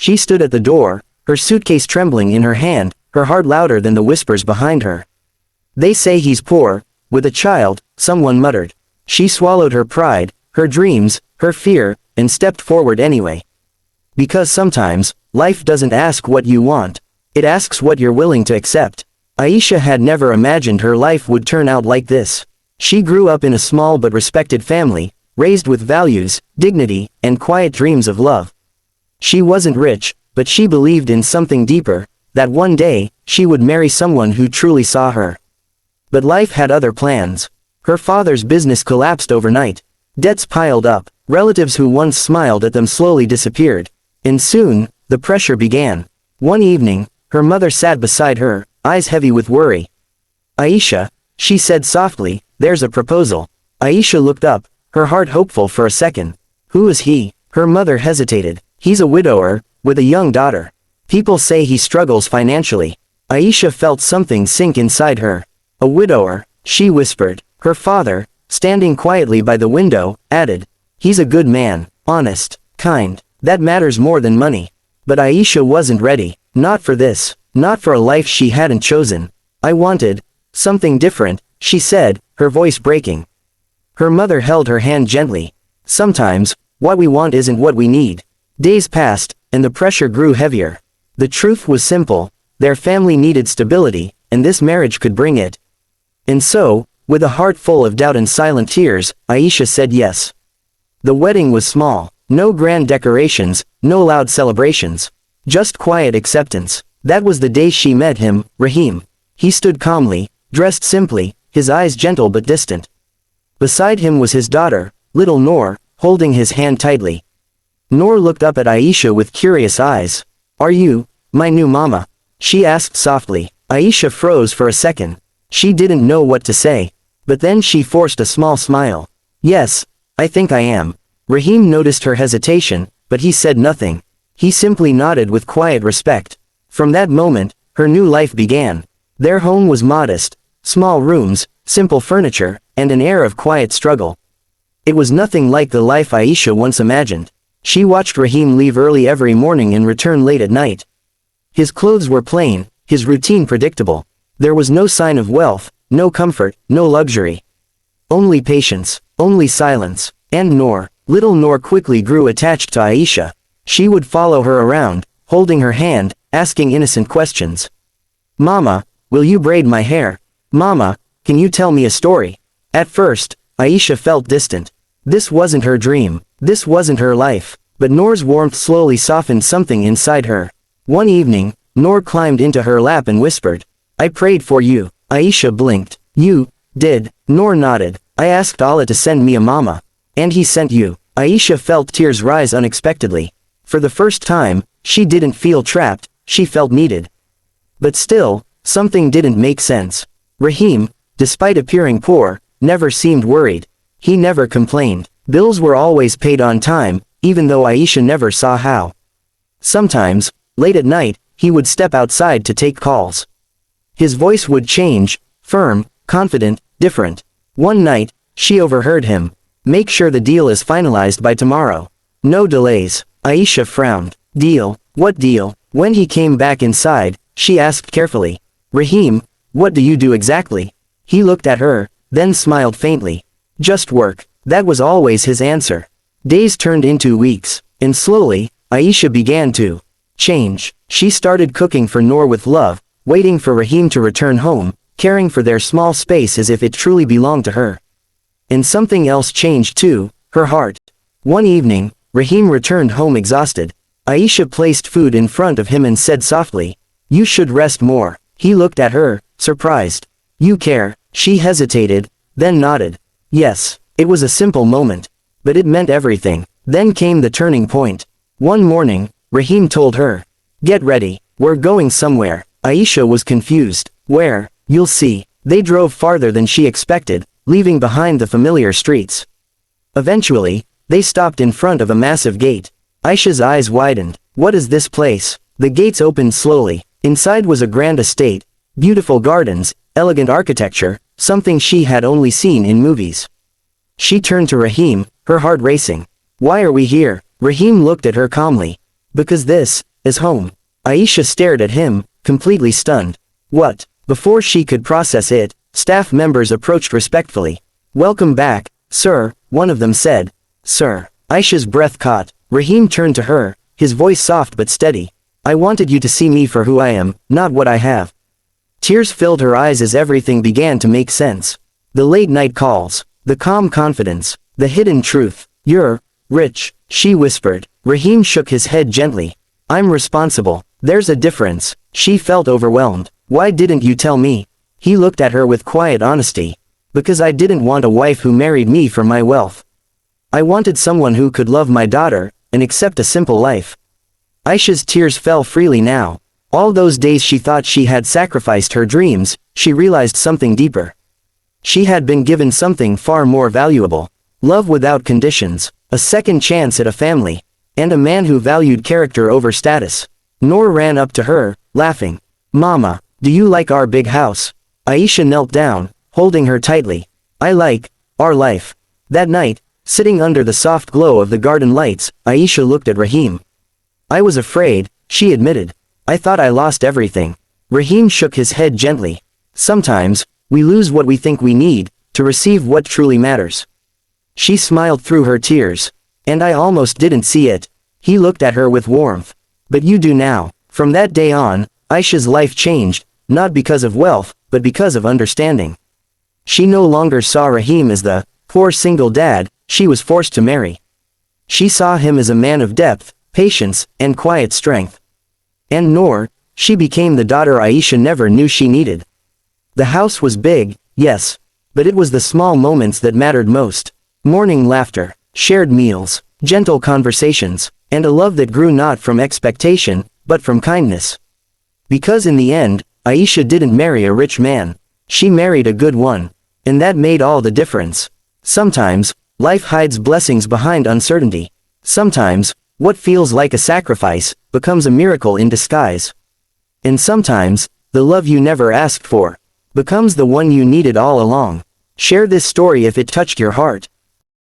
She stood at the door, her suitcase trembling in her hand, her heart louder than the whispers behind her. "They say he's poor, with a child," someone muttered. She swallowed her pride, her dreams, her fear, and stepped forward anyway. Because sometimes, life doesn't ask what you want. It asks what you're willing to accept. Aisha had never imagined her life would turn out like this. She grew up in a small but respected family, raised with values, dignity, and quiet dreams of love. She wasn't rich, but she believed in something deeper, that one day, she would marry someone who truly saw her. But life had other plans. Her father's business collapsed overnight. Debts piled up, relatives who once smiled at them slowly disappeared. And soon, the pressure began. One evening, her mother sat beside her, eyes heavy with worry. "Aisha," she said softly, "there's a proposal." Aisha looked up, her heart hopeful for a second. "Who is he?" Her mother hesitated. "He's a widower, with a young daughter. People say he struggles financially." Aisha felt something sink inside her. "A widower," she whispered. Her father, standing quietly by the window, added, "He's a good man, honest, kind. That matters more than money." But Aisha wasn't ready. Not for this. Not for a life she hadn't chosen. "I wanted something different," she said, her voice breaking. Her mother held her hand gently. "Sometimes, what we want isn't what we need." Days passed, and the pressure grew heavier. The truth was simple. Their family needed stability, and this marriage could bring it. And so, with a heart full of doubt and silent tears, Aisha said yes. The wedding was small. No grand decorations, no loud celebrations. Just quiet acceptance. That was the day she met him, Rahim. He stood calmly, dressed simply, his eyes gentle but distant. Beside him was his daughter, little Noor, holding his hand tightly. Noor looked up at Aisha with curious eyes. "Are you, my new mama?" she asked softly. Aisha froze for a second. She didn't know what to say. But then she forced a small smile. "Yes, I think I am." Rahim noticed her hesitation, but he said nothing. He simply nodded with quiet respect. From that moment, her new life began. Their home was modest, small rooms, simple furniture, and an air of quiet struggle. It was nothing like the life Aisha once imagined. She watched Rahim leave early every morning and return late at night. His clothes were plain, his routine predictable. There was no sign of wealth, no comfort, no luxury. Only patience, only silence. And Noor, little Noor quickly grew attached to Aisha. She would follow her around, holding her hand, asking innocent questions. "Mama, will you braid my hair? Mama, can you tell me a story?" At first, Aisha felt distant. This wasn't her dream. This wasn't her life. But Noor's warmth slowly softened something inside her. One evening, Noor climbed into her lap and whispered, "I prayed for you." Aisha blinked. "You did?" Noor nodded. "I asked Allah to send me a mama. And he sent you." Aisha felt tears rise unexpectedly. For the first time, she didn't feel trapped, she felt needed. But still, something didn't make sense. Rahim, despite appearing poor, never seemed worried. He never complained. Bills were always paid on time, even though Aisha never saw how. Sometimes, late at night, he would step outside to take calls. His voice would change, firm, confident, different. One night, she overheard him. "Make sure the deal is finalized by tomorrow. No delays." Aisha frowned. "Deal? What deal?" When he came back inside, she asked carefully. "Rahim, what do you do exactly?" He looked at her, then smiled faintly. "Just work." That was always his answer. Days turned into weeks, and slowly, Aisha began to change. She started cooking for Noor with love, waiting for Rahim to return home, caring for their small space as if it truly belonged to her. And something else changed too, her heart. One evening, Rahim returned home exhausted. Aisha placed food in front of him and said softly, "You should rest more." He looked at her, surprised. "You care?" She hesitated, then nodded. Yes, it was a simple moment. But it meant everything. Then came the turning point. One morning, Rahim told her, "Get ready, we're going somewhere." Aisha was confused. "Where?" "You'll see." They drove farther than she expected, leaving behind the familiar streets. Eventually, they stopped in front of a massive gate. Aisha's eyes widened. "What is this place?" The gates opened slowly. Inside was a grand estate, beautiful gardens, elegant architecture, something she had only seen in movies. She turned to Rahim, her heart racing. "Why are we here?" Rahim looked at her calmly. Because this is home. Aisha stared at him, completely stunned. What? Before she could process it, staff members approached respectfully. Welcome back, sir, one of them said. Sir. Aisha's breath caught. Rahim turned to her, his voice soft but steady. I wanted you to see me for who I am, not what I have. Tears filled her eyes as everything began to make sense. The late night calls, the calm confidence, the hidden truth. You're rich, she whispered. Rahim shook his head gently. I'm responsible. There's a difference. She felt overwhelmed. Why didn't you tell me? He looked at her with quiet honesty. Because I didn't want a wife who married me for my wealth. I wanted someone who could love my daughter, and accept a simple life. Aisha's tears fell freely now. All those days she thought she had sacrificed her dreams, she realized something deeper. She had been given something far more valuable. Love without conditions, a second chance at a family, and a man who valued character over status. Noor ran up to her, laughing. Mama, do you like our big house? Aisha knelt down, holding her tightly. I like our life. That night, sitting under the soft glow of the garden lights, Aisha looked at Rahim. I was afraid, she admitted. I thought I lost everything. Rahim shook his head gently. Sometimes, we lose what we think we need, to receive what truly matters. She smiled through her tears. And I almost didn't see it. He looked at her with warmth. But you do now. From that day on, Aisha's life changed, not because of wealth, but because of understanding. She no longer saw Rahim as the poor single dad she was forced to marry. She saw him as a man of depth, patience, and quiet strength. And Noor, she became the daughter Aisha never knew she needed. The house was big, yes, but it was the small moments that mattered most. Morning laughter, shared meals, gentle conversations, and a love that grew not from expectation, but from kindness. Because in the end, Aisha didn't marry a rich man. She married a good one. And that made all the difference. Sometimes, life hides blessings behind uncertainty. Sometimes, what feels like a sacrifice becomes a miracle in disguise. And sometimes, the love you never asked for becomes the one you needed all along. Share this story if it touched your heart.